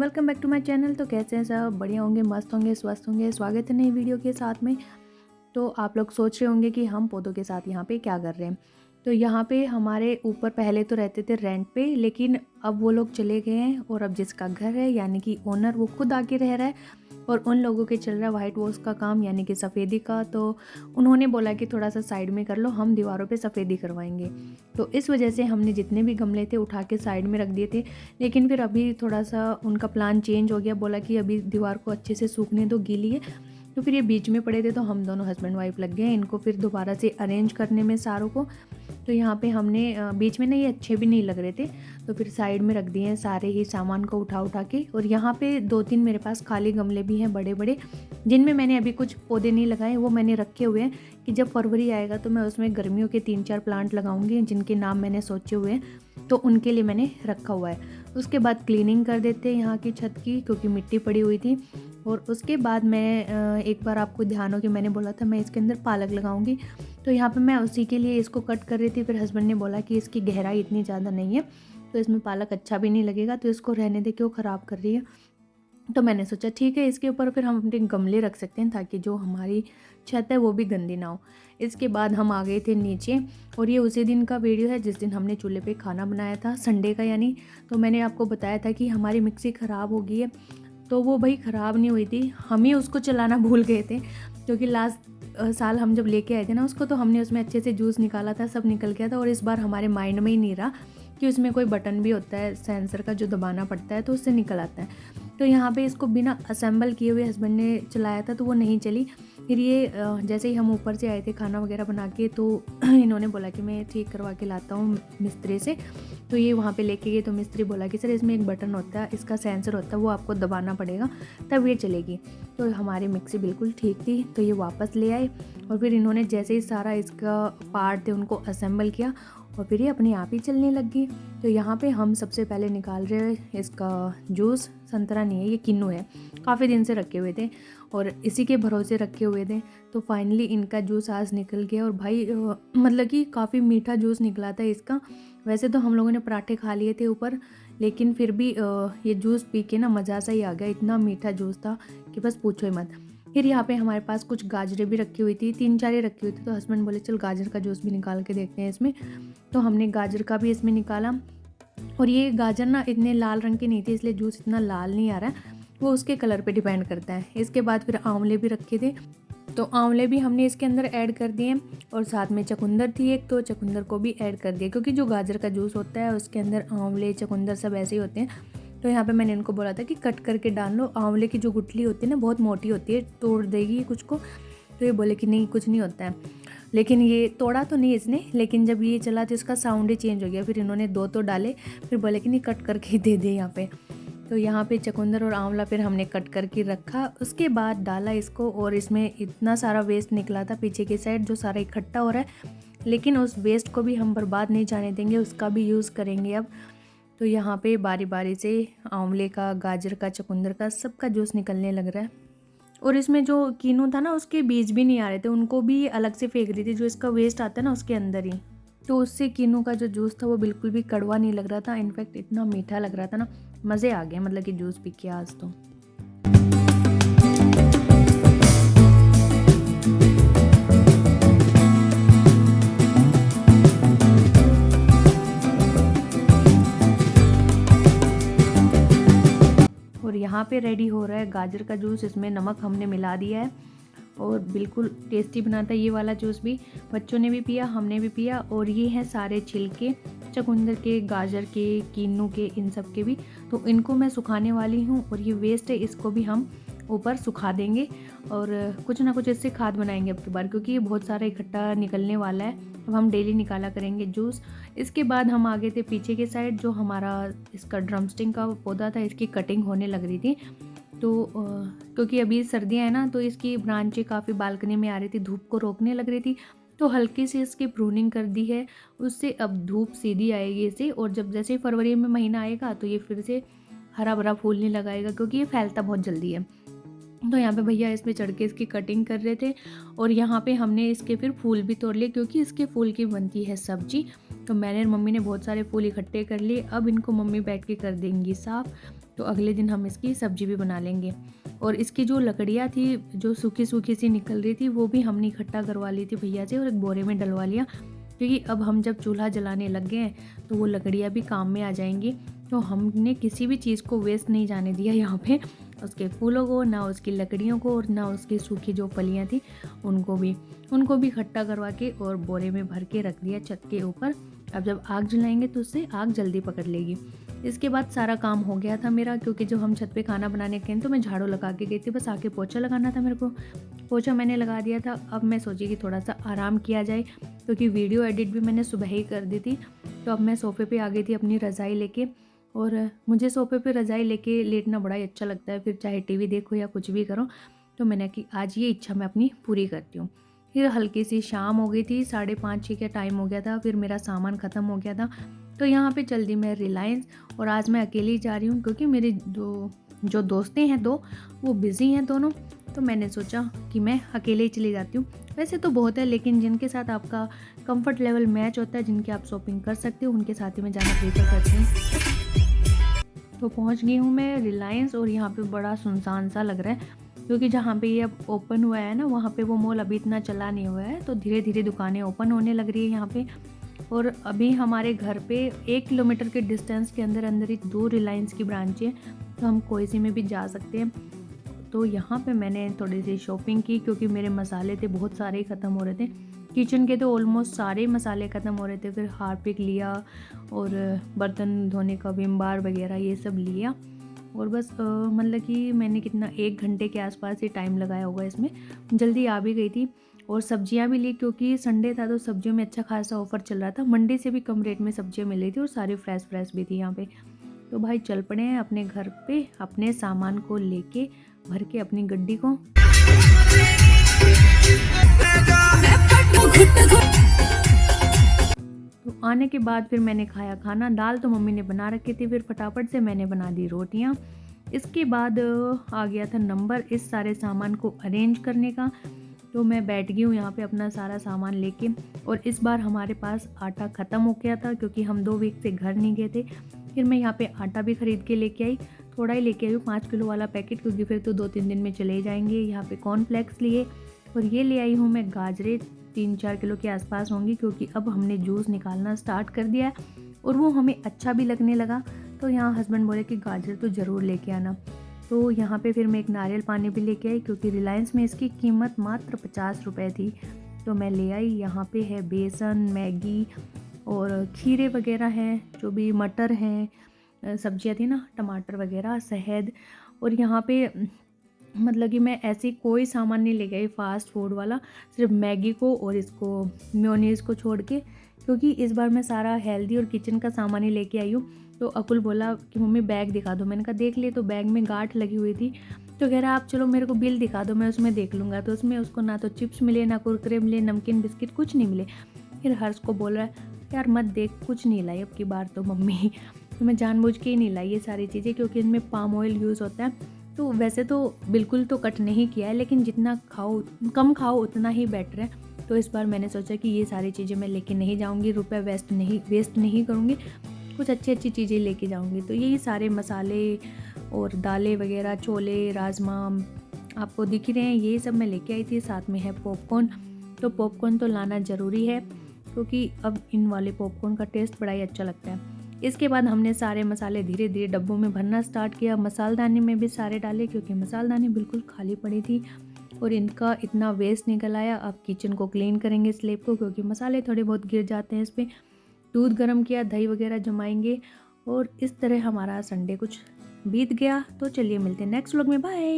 Welcome back to my channel. तो कैसे हैं सब? बढ़िया होंगे, मस्त होंगे, स्वस्थ होंगे। स्वागत है नई वीडियो के साथ में। तो आप लोग सोच रहे होंगे कि हम पौधों के साथ यहाँ पे क्या कर रहे हैं। तो यहाँ पे हमारे ऊपर पहले तो रहते थे रेंट पे, लेकिन अब वो लोग चले गए हैं और अब जिसका घर है यानी कि ओनर वो खुद आके रह रहा है और उन लोगों के चल रहा है वाइट वॉश का काम यानी कि सफ़ेदी का। तो उन्होंने बोला कि थोड़ा सा साइड में कर लो, हम दीवारों पे सफ़ेदी करवाएंगे। तो इस वजह से हमने जितने भी गमले थे उठा के साइड में रख दिए थे, लेकिन फिर अभी थोड़ा सा उनका प्लान चेंज हो गया। बोला कि अभी दीवार को अच्छे से सूखने दो, गीली है। तो फिर ये बीच में पड़े थे तो हम दोनों हस्बैंड वाइफ लग गए इनको फिर दोबारा से अरेंज करने में सारों को। तो यहाँ पे हमने बीच में ना ये अच्छे भी नहीं लग रहे थे, तो फिर साइड में रख दिए हैं सारे ही सामान को उठा के। और यहाँ पे 2-3 मेरे पास खाली गमले भी हैं बड़े बड़े, जिनमें मैंने अभी कुछ पौधे नहीं लगाए। वो मैंने रखे हुए हैं कि जब फरवरी आएगा तो मैं उसमें गर्मियों के 3-4 प्लांट लगाऊंगी जिनके नाम मैंने सोचे हुए हैं, तो उनके लिए मैंने रखा हुआ है। उसके बाद क्लीनिंग कर देते हैं यहाँ की छत की, क्योंकि मिट्टी पड़ी हुई थी। और उसके बाद मैं एक बार आपको ध्यान हो कि मैंने बोला था मैं इसके अंदर पालक लगाऊंगी, तो यहाँ पे मैं उसी के लिए इसको कट कर रही थी। फिर हस्बैंड ने बोला कि इसकी गहराई इतनी ज़्यादा नहीं है तो इसमें पालक अच्छा भी नहीं लगेगा, तो इसको रहने दे, क्यों ख़राब कर रही है। तो मैंने सोचा ठीक है, इसके ऊपर फिर हम अपने गमले रख सकते हैं ताकि जो हमारी छत है वो भी गंदी ना हो। इसके बाद हम आ गए थे नीचे, और ये उसी दिन का वीडियो है जिस दिन हमने चूल्हे पे खाना बनाया था, संडे का यानी। तो मैंने आपको बताया था कि हमारी मिक्सी ख़राब हो गई है, तो वो भाई ख़राब नहीं हुई थी, हम ही उसको चलाना भूल गए थे। क्योंकि लास्ट साल हम जब लेके आए थे ना उसको, तो हमने उसमें अच्छे से जूस निकाला था, सब निकल गया था। और इस बार हमारे माइंड में ही नहीं रहा कि उसमें कोई बटन भी होता है सेंसर का जो दबाना पड़ता है, तो उससे निकल आता है। तो यहाँ पे इसको बिना असेंबल किए हुए हस्बैंड ने चलाया था, तो वो नहीं चली। फिर ये जैसे ही हम ऊपर से आए थे खाना वगैरह बना के, तो इन्होंने बोला कि मैं ठीक करवा के लाता हूँ मिस्त्री से। तो ये वहाँ पे लेके गए, तो मिस्त्री बोला कि सर इसमें एक बटन होता है, इसका सेंसर होता है, वो आपको दबाना पड़ेगा तब ये चलेगी। तो हमारी मिक्सी बिल्कुल ठीक थी, तो ये वापस ले आए। और फिर इन्होंने जैसे ही सारा इसका पार्ट थे उनको असेंबल किया और फिर ये अपने आप ही चलने लग गई। तो यहाँ पे हम सबसे पहले निकाल रहे हैं इसका जूस। संतरा नहीं है, ये किन्नू है, काफ़ी दिन से रखे हुए थे और इसी के भरोसे रखे हुए थे। तो फाइनली इनका जूस आज निकल गया, और भाई मतलब कि काफ़ी मीठा जूस निकला था इसका। वैसे तो हम लोगों ने पराठे खा लिए थे ऊपर, लेकिन फिर भी ये जूस पी के ना मज़ा सा ही आ गया, इतना मीठा जूस था कि बस पूछो ही मत। फिर यहाँ पे हमारे पास कुछ गाजरें भी रखी हुई थी, 3-4 ही रखी हुई थी। तो हस्बैंड बोले चल गाजर का जूस भी निकाल के देखते हैं इसमें। तो हमने गाजर का भी इसमें निकाला, और ये गाजर ना इतने लाल रंग के नहीं थे, इसलिए जूस इतना लाल नहीं आ रहा है, वो उसके कलर पे डिपेंड करता है। इसके बाद फिर आंवले भी रखे थे, तो आंवले भी हमने इसके अंदर ऐड कर दिए। और साथ में चुकंदर थी एक, तो चुकंदर को भी ऐड कर दिया, क्योंकि जो गाजर का जूस होता है उसके अंदर आंवले चुकंदर सब ऐसे ही होते हैं। तो यहाँ पे मैंने इनको बोला था कि कट करके डाल लो, आंवले की जो गुठली होती है ना बहुत मोटी होती है, तोड़ देगी कुछ को। तो ये बोले कि नहीं कुछ नहीं होता है, लेकिन ये तोड़ा तो नहीं इसने, लेकिन जब ये चला तो इसका साउंड ही चेंज हो गया। फिर इन्होंने 2 तो डाले, फिर बोले कि नहीं कट करके ही दे दे यहाँ पे। तो यहाँ पे चुकंदर और आंवला फिर हमने कट करके रखा, उसके बाद डाला इसको। और इसमें इतना सारा वेस्ट निकला था पीछे की साइड जो सारा इकट्ठा हो रहा है, लेकिन उस वेस्ट को भी हम बर्बाद नहीं जाने देंगे, उसका भी यूज़ करेंगे अब। तो यहाँ पे बारी बारी से आंवले का, गाजर का, चुकंदर का सबका जूस निकलने लग रहा है। और इसमें जो कीनू था ना उसके बीज भी नहीं आ रहे थे, उनको भी अलग से फेंक रही थी, जो इसका वेस्ट आता है ना उसके अंदर ही। तो उससे कीनू का जो जूस था वो बिल्कुल भी कड़वा नहीं लग रहा था, इनफैक्ट इतना मीठा लग रहा था ना, मज़े आ गए मतलब कि जूस पी के आज तो। और यहाँ पे रेडी हो रहा है गाजर का जूस, इसमें नमक हमने मिला दिया है और बिल्कुल टेस्टी बनाता है ये वाला जूस भी। बच्चों ने भी पिया, हमने भी पिया। और ये हैं सारे छिलके चुकंदर के, गाजर के, कीनू के, इन सब के भी। तो इनको मैं सुखाने वाली हूँ, और ये वेस्ट है इसको भी हम ऊपर सुखा देंगे और कुछ ना कुछ इससे खाद बनाएंगे अब की बार, क्योंकि ये बहुत सारा इकट्ठा निकलने वाला है। अब हम डेली निकाला करेंगे जूस। इसके बाद हम आगे थे पीछे के साइड, जो हमारा इसका ड्रमस्टिक का पौधा था, इसकी कटिंग होने लग रही थी। तो क्योंकि अभी सर्दियाँ हैं ना, तो इसकी ब्रांचें काफ़ी बालकनी में आ रही थी, धूप को रोकने लग रही थी। तो हल्की सी इसकी प्रूनिंग कर दी है, उससे अब धूप सीधी आएगी इसे। और जब जैसे फरवरी में महीना आएगा तो ये फिर से हरा भरा फूलने लगाएगा, क्योंकि ये फैलता बहुत जल्दी है। तो यहाँ पे भैया इसमें चढ़ के इसकी कटिंग कर रहे थे, और यहाँ पे हमने इसके फिर फूल भी तोड़ लिए, क्योंकि इसके फूल की बनती है सब्जी। तो मैंने और मम्मी ने बहुत सारे फूल इकट्ठे कर लिए, अब इनको मम्मी बैठ के कर देंगी साफ़। तो अगले दिन हम इसकी सब्जी भी बना लेंगे। और इसकी जो लकड़ियाँ थी जो सूखी सूखी सी निकल रही थी वो भी हमने इकट्ठा करवा ली थी भैया से और एक बोरे में डलवा लिया, क्योंकि अब हम जब चूल्हा जलाने लग गए हैं तो वो लकड़ियाँ भी काम में आ जाएंगी। तो हमने किसी भी चीज़ को वेस्ट नहीं जाने दिया यहाँ पे, उसके फूलों को, ना उसकी लकड़ियों को, और ना उसकी सूखी जो फलियाँ थी उनको भी इकट्ठा करवा के और बोरे में भर के रख दिया छत के ऊपर। अब जब आग जलाएंगे तो उससे आग जल्दी पकड़ लेगी। इसके बाद सारा काम हो गया था मेरा, क्योंकि जो हम छत पे खाना बनाने गए तो मैं झाड़ू लगा के गई थी, बस आके पोछा लगाना था मेरे को। पोछा मैंने लगा दिया था। अब मैं सोची कि थोड़ा सा आराम किया जाए, क्योंकि वीडियो एडिट भी मैंने सुबह ही कर दी थी। तो अब मैं सोफ़े पे आ गई थी अपनी रज़ाई लेके, और मुझे सोफ़े पे रज़ाई लेके लेटना बड़ा ही अच्छा लगता है, फिर चाहे टीवी देखो या कुछ भी करो। तो मैंने कि आज ये इच्छा मैं अपनी पूरी करती हूँ। फिर हल्की सी शाम हो गई थी, 5:30-6 का टाइम हो गया था, फिर मेरा सामान ख़त्म हो गया था। तो यहाँ पे चल दी मैं रिलायंस, और आज मैं अकेली जा रही हूँ क्योंकि मेरी जो दोस्तें हैं दो, वो बिज़ी हैं दोनों। तो मैंने सोचा कि मैं अकेले ही चली जाती हूँ। वैसे तो बहुत है, लेकिन जिनके साथ आपका कंफर्ट लेवल मैच होता है, जिनके आप शॉपिंग कर सकते हो, उनके साथ ही मैं जाना प्रेफर करती हूँ। तो पहुँच गई हूँ मैं रिलायंस, और यहाँ पे बड़ा सुनसान सा लग रहा है, क्योंकि जहाँ पे ये अब ओपन हुआ है ना, वहाँ पे वो मॉल अभी इतना चला नहीं हुआ है। तो धीरे धीरे दुकानें ओपन होने लग रही है यहाँ पे। और अभी हमारे घर पे 1 किलोमीटर के डिस्टेंस के अंदर अंदर ही 2 रिलायंस की ब्रांच है, तो हम कोई सी में भी जा सकते हैं। तो यहाँ पे मैंने थोड़ी सी शॉपिंग की, क्योंकि मेरे मसाले थे बहुत सारे ही ख़त्म हो रहे थे। किचन के तो ऑलमोस्ट सारे मसाले ख़त्म हो रहे थे। फिर हार्पिक लिया, और बर्तन धोने का विम बार वगैरह ये सब लिया। और बस मतलब कि मैंने कितना 1 घंटे के आसपास ही टाइम लगाया होगा इसमें, जल्दी आ भी गई थी। और सब्जियां भी ली, क्योंकि संडे था तो सब्जियों में अच्छा खासा ऑफर चल रहा था। मंडी से भी कम रेट में सब्जियां मिल रही थी, और सारी फ्रेश भी थी यहाँ पे। तो भाई चल पड़े हैं अपने घर पे, अपने सामान को लेके भर के अपनी गड्डी को। तो आने के बाद फिर मैंने खाया खाना। दाल तो मम्मी ने बना रखी थी, फिर फटाफट से मैंने बना दी रोटियाँ। इसके बाद आ गया था नंबर इस सारे सामान को अरेंज करने का। तो मैं बैठ गई हूँ यहाँ पे अपना सारा सामान लेके। और इस बार हमारे पास आटा ख़त्म हो गया था, क्योंकि हम 2 वीक से घर नहीं गए थे। फिर मैं यहाँ पे आटा भी ख़रीद के लेके आई, थोड़ा ही लेके आई हूँ, 5 किलो वाला पैकेट, क्योंकि फिर तो 2-3 दिन में चले जाएंगे। यहाँ पे कॉर्नफ्लेक्स लिए, और ये ले आई हूँ मैं गाजरें, 3-4 किलो के आसपास होंगी, क्योंकि अब हमने जूस निकालना स्टार्ट कर दिया है और वो हमें अच्छा भी लगने लगा। तो यहाँ हस्बैंड बोले कि गाजर तो ज़रूर लेके आना। तो यहाँ पे फिर मैं एक नारियल पानी भी लेके आई, क्योंकि रिलायंस में इसकी कीमत मात्र 50 रुपये थी। तो मैं ले आई। यहाँ पे है बेसन, मैगी और खीरे वगैरह हैं, जो भी मटर हैं, सब्जियाँ थी ना, टमाटर वगैरह, शहद। और यहाँ पे मतलब कि मैं ऐसी कोई सामान नहीं लेके आई फास्ट फूड वाला, सिर्फ मैगी को और इसको मेयोनीज़ को छोड़ के, क्योंकि इस बार मैं सारा हेल्दी और किचन का सामान ही लेके आई हूँ। तो अकुल बोला कि मम्मी बैग दिखा दो। मैंने कहा देख ले। तो बैग में गांठ लगी हुई थी। तो कह रहा आप चलो मेरे को बिल दिखा दो, मैं उसमें देख लूँगा। तो उसमें उसको ना तो चिप्स मिले, ना कुरकुरे मिले, नमकीन बिस्किट कुछ नहीं मिले। फिर हर्ष को बोल रहा है यार मत देख, कुछ नहीं लाई अब की बार तो मम्मी। तो मैं जानबूझ के ही नहीं लाई ये सारी चीज़ें, क्योंकि इनमें पाम ऑयल यूज़ होता है। तो वैसे तो बिल्कुल तो कट नहीं किया है, लेकिन जितना खाओ कम खाओ उतना ही बेटर है। तो इस बार मैंने सोचा कि ये सारी चीज़ें मैं लेके नहीं जाऊँगी, रुपये वेस्ट नहीं करूँगी, कुछ अच्छी चीज़ें लेके जाऊँगी। तो यही सारे मसाले और दालें वगैरह, छोले, राजमा आपको दिख ही रहे हैं, ये सब मैं लेके आई थी। साथ में है पॉपकॉर्न। तो पॉपकॉर्न तो लाना ज़रूरी है, क्योंकि अब इन वाले पॉपकॉर्न का टेस्ट बड़ा ही अच्छा लगता है। इसके बाद हमने सारे मसाले धीरे धीरे डब्बों में भरना स्टार्ट किया। मसालदानी में भी सारे डाले, क्योंकि मसालदानी बिल्कुल खाली पड़ी थी और इनका इतना वेस्ट निकल आया। अब किचन को क्लीन करेंगे स्लेब को, क्योंकि मसाले थोड़े बहुत गिर जाते हैं इस पर। दूध गर्म किया, दही वगैरह जमाएंगे, और इस तरह हमारा संडे कुछ बीत गया। तो चलिए मिलते हैं नेक्स्ट व्लॉग में, बाय।